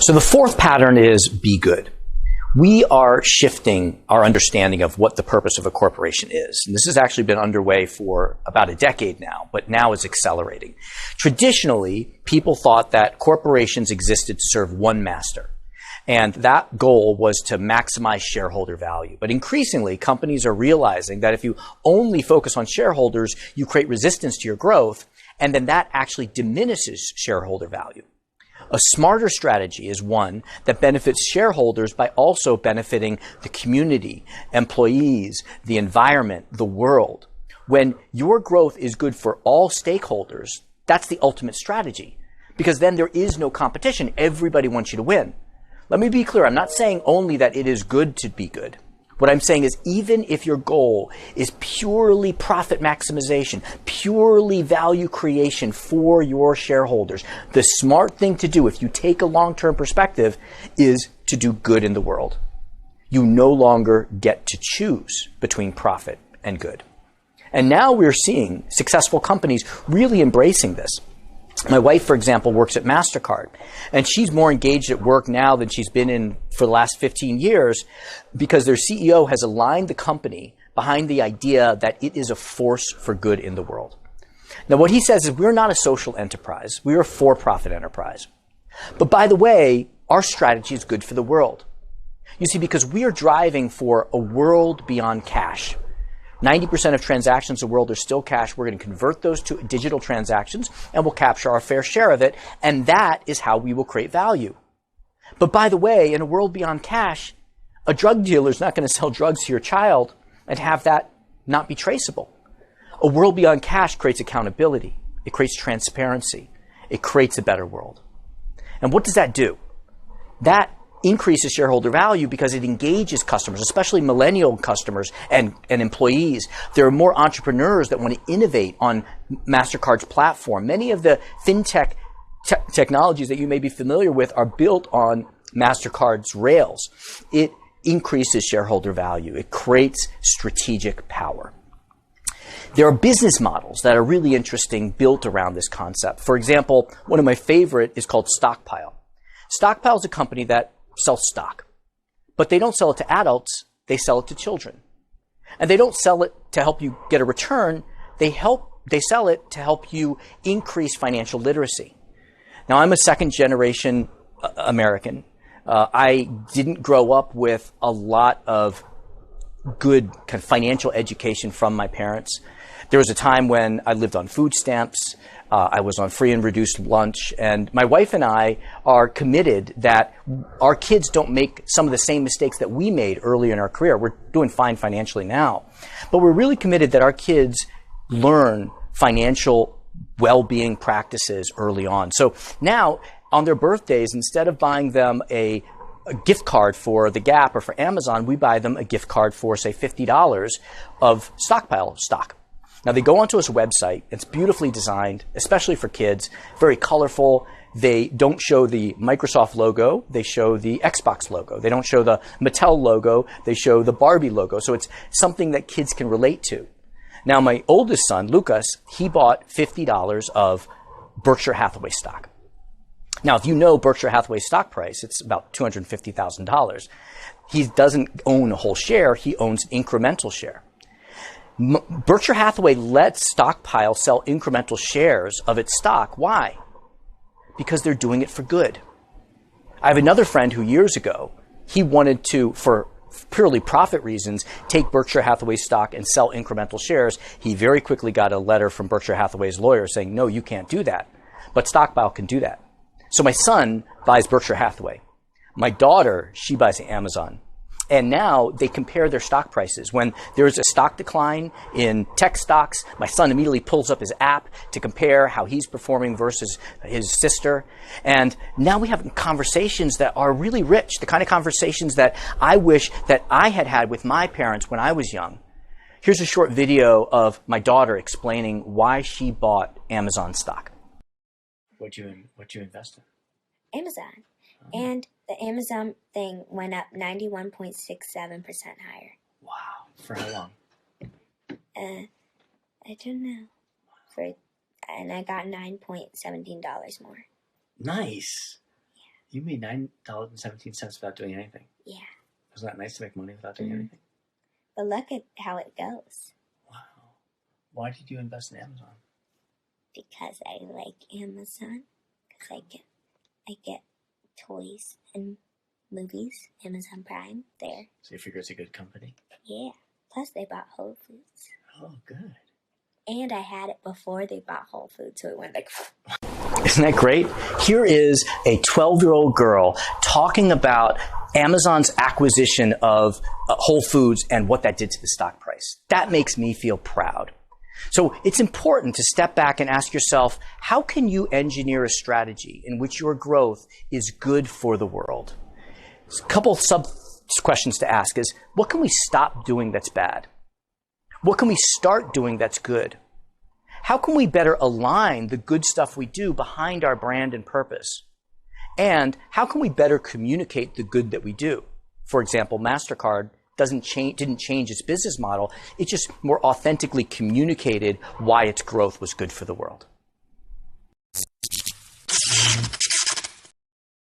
So the fourth pattern is be good. We are shifting our understanding of what the purpose of a corporation is. And this has actually been underway for about a decade now, but now it's accelerating. Traditionally, people thought that corporations existed to serve one master. And that goal was to maximize shareholder value. But increasingly, companies are realizing that if you only focus on shareholders, you create resistance to your growth, and then that actually diminishes shareholder value. A smarter strategy is one that benefits shareholders by also benefiting the community, employees, the environment, the world. When your growth is good for all stakeholders, that's the ultimate strategy, because then there is no competition. Everybody wants you to win. Let me be clear. I'm not saying only that it is good to be good. What I'm saying is even if your goal is purely profit maximization, purely value creation for your shareholders, the smart thing to do if you take a long-term perspective is to do good in the world. You no longer get to choose between profit and good. And now we're seeing successful companies really embracing this. My wife, for example, works at MasterCard, and she's more engaged at work now than she's been in for the last 15 years because their CEO has aligned the company behind the idea that it is a force for good in the world. Now, what he says is we're not a social enterprise. We're a for-profit enterprise. But by the way, our strategy is good for the world. You see, because we are driving for a world beyond cash. 90% of transactions in the world are still cash. We're going to convert those to digital transactions, and we'll capture our fair share of it. And that is how we will create value. But by the way, in a world beyond cash, a drug dealer is not going to sell drugs to your child and have that not be traceable. A world beyond cash creates accountability. It creates transparency. It creates a better world. And what does that do? That increases shareholder value because it engages customers, especially millennial customers and employees. There are more entrepreneurs that want to innovate on MasterCard's platform. Many of the fintech technologies that you may be familiar with are built on MasterCard's rails. It increases shareholder value. It creates strategic power. There are business models that are really interesting built around this concept. For example, one of my favorite is called Stockpile. Stockpile is a company that sells stock, but they don't sell it to adults, they sell it to children. And they don't sell it to help you get a return, they sell it to help you increase financial literacy. Now, I'm a second generation American. I didn't grow up with a lot of good kind of financial education from my parents. There was a time when I lived on food stamps. I was on free and reduced lunch, and my wife and I are committed that our kids don't make some of the same mistakes that we made early in our career. We're doing fine financially now, but we're really committed that our kids learn financial well-being practices early on. So now, on their birthdays, instead of buying them a gift card for the Gap or for Amazon, we buy them a gift card for, say, $50 of Stockpile stock. Now, they go onto this website. It's beautifully designed, especially for kids, very colorful. They don't show the Microsoft logo. They show the Xbox logo. They don't show the Mattel logo. They show the Barbie logo. So it's something that kids can relate to. Now, my oldest son, Lucas, he bought $50 of Berkshire Hathaway stock. Now, if you know Berkshire Hathaway's stock price, it's about $250,000. He doesn't own a whole share. He owns incremental share. Berkshire Hathaway lets Stockpile sell incremental shares of its stock. Why? Because they're doing it for good. I have another friend who years ago, he wanted to, for purely profit reasons, take Berkshire Hathaway stock and sell incremental shares. He very quickly got a letter from Berkshire Hathaway's lawyer saying, no, you can't do that. But Stockpile can do that. So my son buys Berkshire Hathaway. My daughter, she buys Amazon. And now they compare their stock prices. When there's a stock decline in tech stocks, my son immediately pulls up his app to compare how he's performing versus his sister. And now we have conversations that are really rich, the kind of conversations that I wish that I had had with my parents when I was young. Here's a short video of my daughter explaining why she bought Amazon stock. What'd you invest in? Amazon. And the Amazon thing went up 91.67% higher. Wow. For how long? I don't know. And I got $9.17 more. Nice. You made $9.17 without doing anything. Yeah. Isn't that nice to make money without doing anything? But look at how it goes. Wow. Why did you invest in Amazon? Because I like Amazon. Because I get toys and movies. Amazon Prime there. So you figure it's a good company? Yeah. Plus they bought Whole Foods. Oh, good. And I had it before they bought Whole Foods, so it went like... Isn't that great? Here is a 12-year-old girl talking about Amazon's acquisition of Whole Foods and what that did to the stock price. That makes me feel proud. So it's important to step back and ask yourself, how can you engineer a strategy in which your growth is good for the world? A couple sub-questions to ask is, what can we stop doing that's bad? What can we start doing that's good? How can we better align the good stuff we do behind our brand and purpose? And how can we better communicate the good that we do? For example, MasterCard didn't change its business model. It just more authentically communicated why its growth was good for the world.